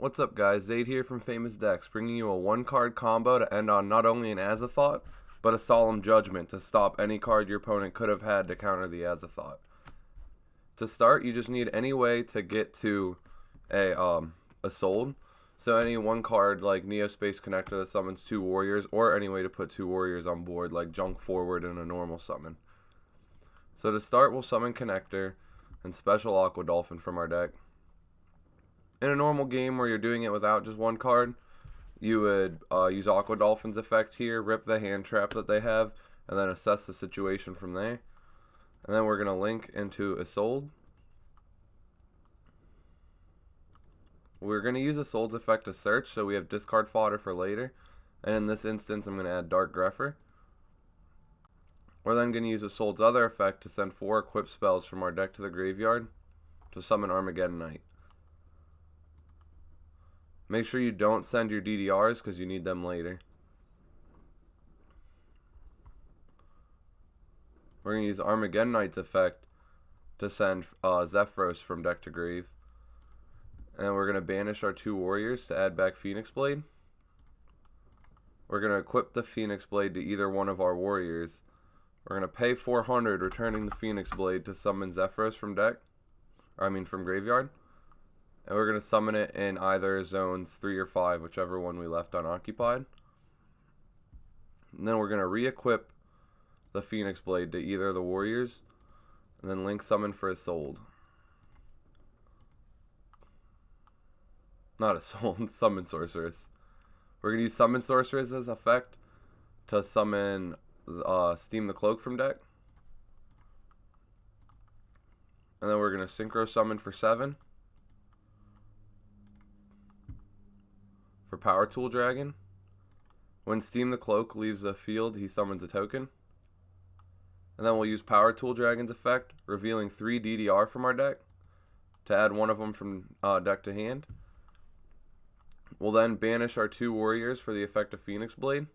What's up guys, Zaid here from FamousDecks, bringing you a one-card combo to end on not only an Azathot, but a Solemn Judgment to stop any card your opponent could have had to counter the Azathot. To start, you just need any way to get to a sold. So any one card like Neospace Connector that summons 2 warriors, or any way to put 2 warriors on board like Junk Forward in a normal summon. So to start, we'll summon Connector and Special Aqua Dolphin from our deck. In a normal game where you're doing it without just one card, you would use Aqua Dolphin's effect here, rip the hand trap that they have, and then assess the situation from there. And then we're going to link into Isolde. We're going to use Isolde's effect to search, so we have discard fodder for later. And in this instance, I'm going to add Dark Grepher. We're then going to use Isolde's other effect to send 4 equipped spells from our deck to the graveyard to summon Armageddon Knight. Make sure you don't send your DDRs because you need them later. We're going to use Armageddon Knight's effect to send Zephyros from deck to grave. And we're going to banish our 2 warriors to add back Phoenix Blade. We're going to equip the Phoenix Blade to either one of our warriors. We're going to pay 400, returning the Phoenix Blade to summon Zephyros from from graveyard. And we're going to summon it in either zones 3 or 5, whichever one we left unoccupied. And then we're going to re-equip the Phoenix Blade to either of the warriors, and then link summon for Isolde. Not Isolde, Summon Sorceress. We're going to use Summon Sorceress as effect to summon Steam the Cloak from deck. And then we're going to Synchro Summon for 7. For Power Tool Dragon. When Steam the Cloak leaves the field, he summons a token. And then we'll use Power Tool Dragon's effect, revealing 3 DDR from our deck, to add one of them from deck to hand. We'll then banish our 2 warriors for the effect of Phoenix Blade.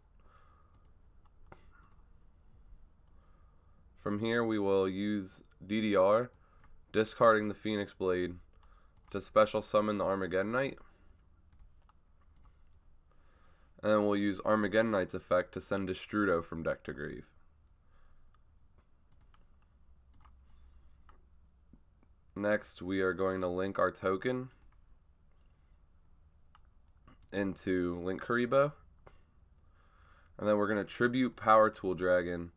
From here we will use DDR, discarding the Phoenix Blade, to special summon the Armageddon Knight. And then we'll use Armageddon Knight's effect to send Destrudo from deck to grave. Next, we are going to link our token into Link Karibo. And then we're going to tribute Power Tool Dragon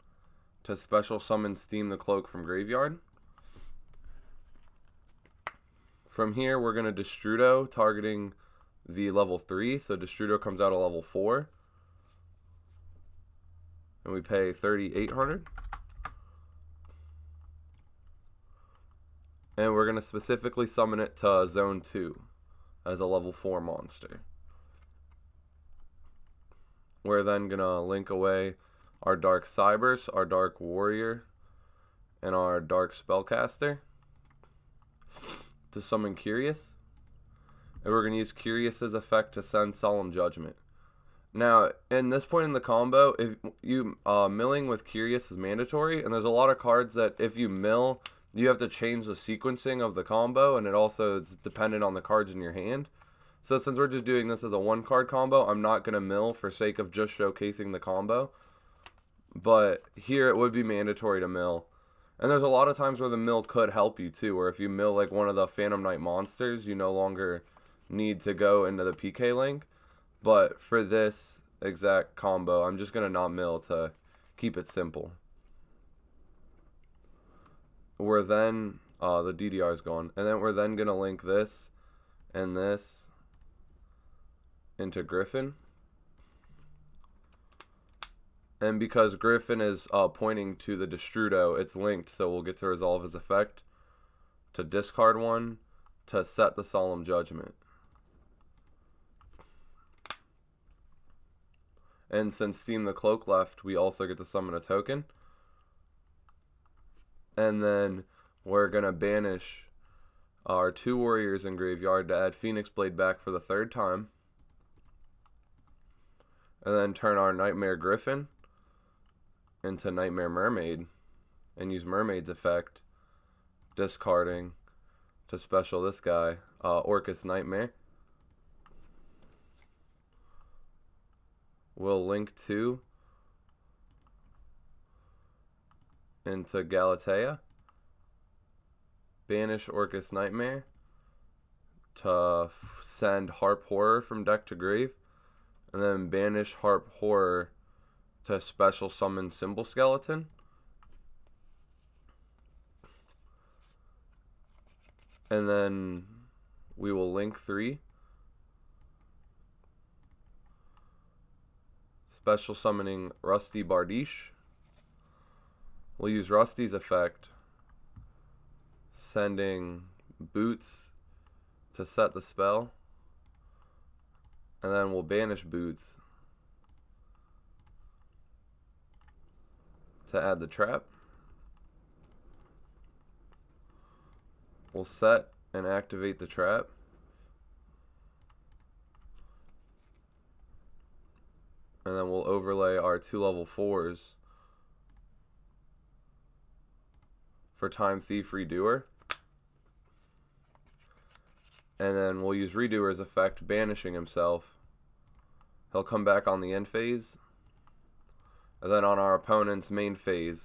to special summon Steam the Cloak from graveyard. From here, we're going to Destrudo, targeting the level 3, so Destrudo comes out of level 4. And we pay 3,800. And we're going to specifically summon it to Zone 2 as a level 4 monster. We're then going to link away our Dark Cybers, our Dark Warrior, and our Dark Spellcaster to summon Curious. And we're going to use Curious's effect to send Solemn Judgment. Now, in this point in the combo, if you milling with Curious is mandatory, and there's a lot of cards that if you mill, you have to change the sequencing of the combo, and it also is dependent on the cards in your hand. So since we're just doing this as a 1-card combo, I'm not going to mill for sake of just showcasing the combo. But here it would be mandatory to mill. And there's a lot of times where the mill could help you too, where if you mill like one of the Phantom Knight monsters, you no longer need to go into the PK link. But for this exact combo, I'm just going to not mill to keep it simple. We're then, the DDR is gone, and then we're then going to link this and this into Griffin. And because Griffin is pointing to the Destrudo, it's linked, so we'll get to resolve his effect, to discard one, to set the Solemn Judgment. And since Steam the Cloak left, we also get to summon a token. And then we're going to banish our 2 warriors in graveyard to add Phoenix Blade back for the 3rd time. And then turn our Nightmare Griffin into Nightmare Mermaid and use Mermaid's effect, discarding to special this guy, Orcus Nightmare. we'll link 2 into Galatea, banish Orcus Nightmare to send Harp Horror from deck to grave, and then banish Harp Horror to special summon Symbol Skeleton. And then we will link 3, special summoning Rusty Bardiche. We'll use Rusty's effect, sending Boots to set the spell, and then we'll banish Boots to add the trap. We'll set and activate the trap. And then we'll overlay our 2 level 4s for Time Thief Redoer. And then we'll use Redoer's effect, banishing himself. He'll come back on the end phase. And then on our opponent's main phase,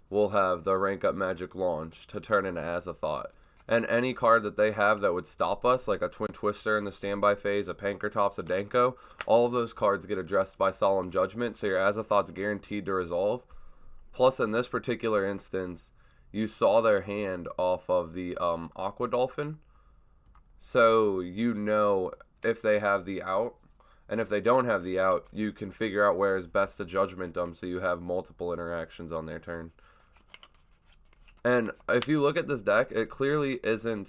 we'll have the rank up magic launch to turn into Azathot. And any card that they have that would stop us, like a Twin Twister in the standby phase, a Pankratops, a Danko, all of those cards get addressed by Solemn Judgment, so your Azathot's guaranteed to resolve. Plus, in this particular instance, you saw their hand off of the Aqua Dolphin, so you know if they have the out, and if they don't have the out, you can figure out where is best to Judgment them, so you have multiple interactions on their turn. And if you look at this deck, it clearly isn't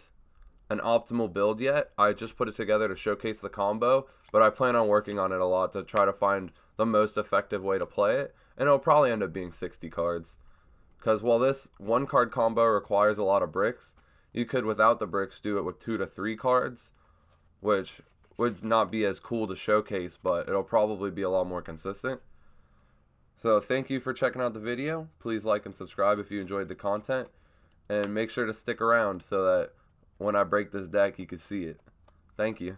an optimal build yet. I just put it together to showcase the combo, but I plan on working on it a lot to try to find the most effective way to play it, and it'll probably end up being 60 cards. Because while this 1 card combo requires a lot of bricks, you could, without the bricks, do it with 2 to 3 cards, which would not be as cool to showcase, but it'll probably be a lot more consistent. So thank you for checking out the video. Please like and subscribe if you enjoyed the content, and make sure to stick around so that when I break this deck you can see it. Thank you.